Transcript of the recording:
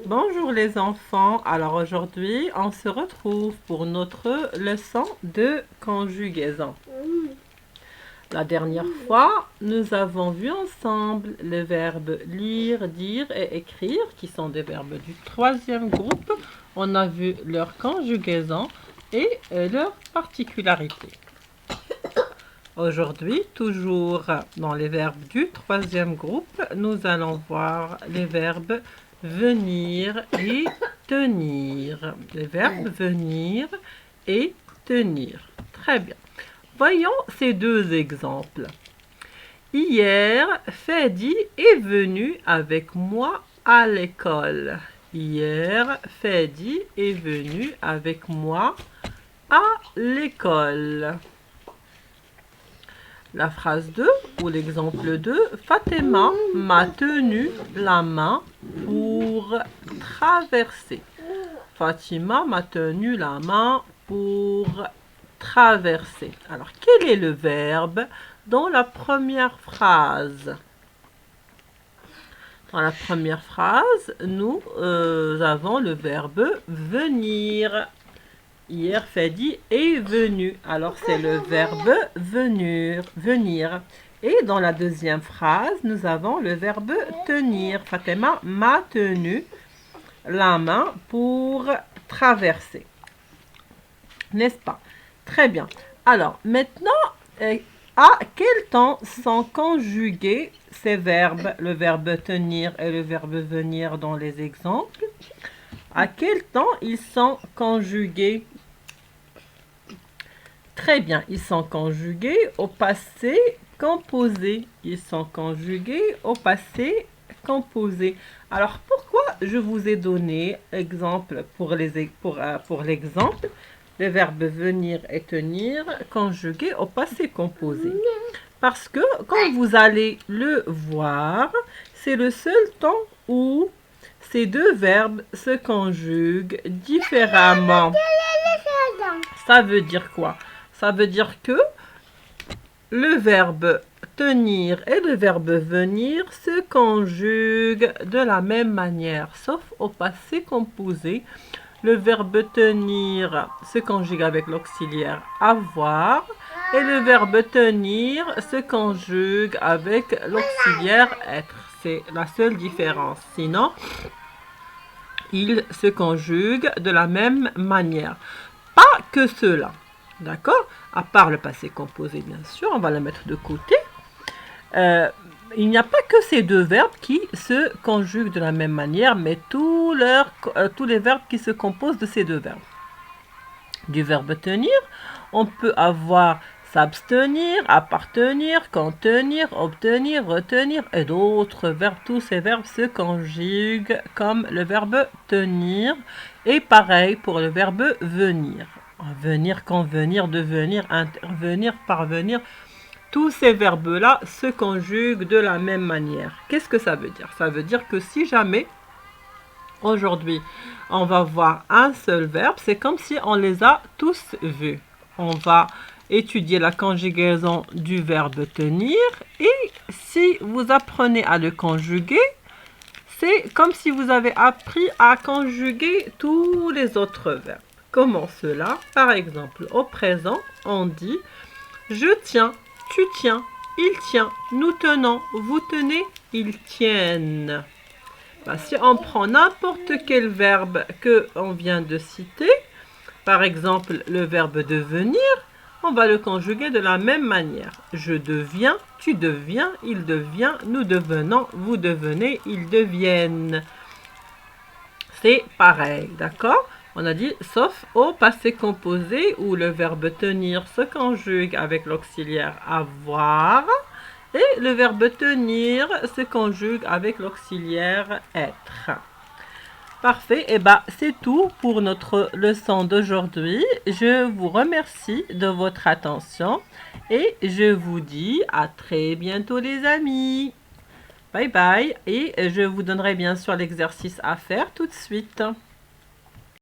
Bonjour les enfants, alors aujourd'hui on se retrouve pour notre leçon de conjugaison. La dernière fois, nous avons vu ensemble les verbes lire, dire et écrire qui sont des verbes du troisième groupe. On a vu leur conjugaison et leur particularité. Aujourd'hui, toujours dans les verbes du troisième groupe, nous allons voir les verbes venir et tenir. Les verbes venir et tenir. Très bien. Voyons ces deux exemples. Hier, Fadi est venu avec moi à l'école. Hier, Fadi est venu avec moi à l'école. La phrase 2 ou l'exemple 2, Fatima m'a tenu la main pour traverser. Fatima m'a tenu la main pour traverser. Alors, quel est le verbe dans la première phrase? Dans la première phrase, nous avons le verbe venir. Hier, Fadi est venu. Alors, c'est le verbe venir. Et dans la deuxième phrase, nous avons le verbe tenir. Fatima m'a tenu la main pour traverser. N'est-ce pas? Très bien. Alors, maintenant, à quel temps sont conjugués ces verbes, le verbe tenir et le verbe venir dans les exemples? À quel temps ils sont conjugués? Très bien, ils sont conjugués au passé composé. Ils sont conjugués au passé composé. Alors, pourquoi je vous ai donné exemple pour l'exemple, le verbe venir et tenir conjugué au passé composé? Parce que, comme vous allez le voir, c'est le seul temps où ces deux verbes se conjuguent différemment. Ça veut dire quoi? Ça veut dire que le verbe tenir et le verbe venir se conjuguent de la même manière, sauf au passé composé. Le verbe tenir se conjugue avec l'auxiliaire avoir et le verbe tenir se conjugue avec l'auxiliaire être. C'est la seule différence. Sinon, ils se conjuguent de la même manière. Pas que cela. D'accord? À part le passé composé, bien sûr, on va le mettre de côté. Il n'y a pas que ces deux verbes qui se conjuguent de la même manière, mais tous les verbes qui se composent de ces deux verbes. Du verbe tenir, on peut avoir s'abstenir, appartenir, contenir, obtenir, retenir et d'autres verbes. Tous ces verbes se conjuguent comme le verbe tenir et pareil pour le verbe venir. Venir, convenir, devenir, intervenir, parvenir. Tous ces verbes-là se conjuguent de la même manière. Qu'est-ce que ça veut dire? Ça veut dire que si jamais, aujourd'hui, on va voir un seul verbe, c'est comme si on les a tous vus. On va étudier la conjugaison du verbe tenir et si vous apprenez à le conjuguer, c'est comme si vous avez appris à conjuguer tous les autres verbes. Comment cela? Par exemple, au présent, on dit « je tiens », tu tiens, il tient, nous tenons, vous tenez, ils tiennent. Ben, si on prend n'importe quel verbe que on vient de citer, par exemple le verbe devenir, on va le conjuguer de la même manière. Je deviens, tu deviens, il devient, nous devenons, vous devenez, ils deviennent. C'est pareil, d'accord? On a dit sauf au passé composé où le verbe tenir se conjugue avec l'auxiliaire avoir et le verbe tenir se conjugue avec l'auxiliaire être. Parfait, et bien c'est tout pour notre leçon d'aujourd'hui. Je vous remercie de votre attention et je vous dis à très bientôt les amis. Bye bye et je vous donnerai bien sûr l'exercice à faire tout de suite.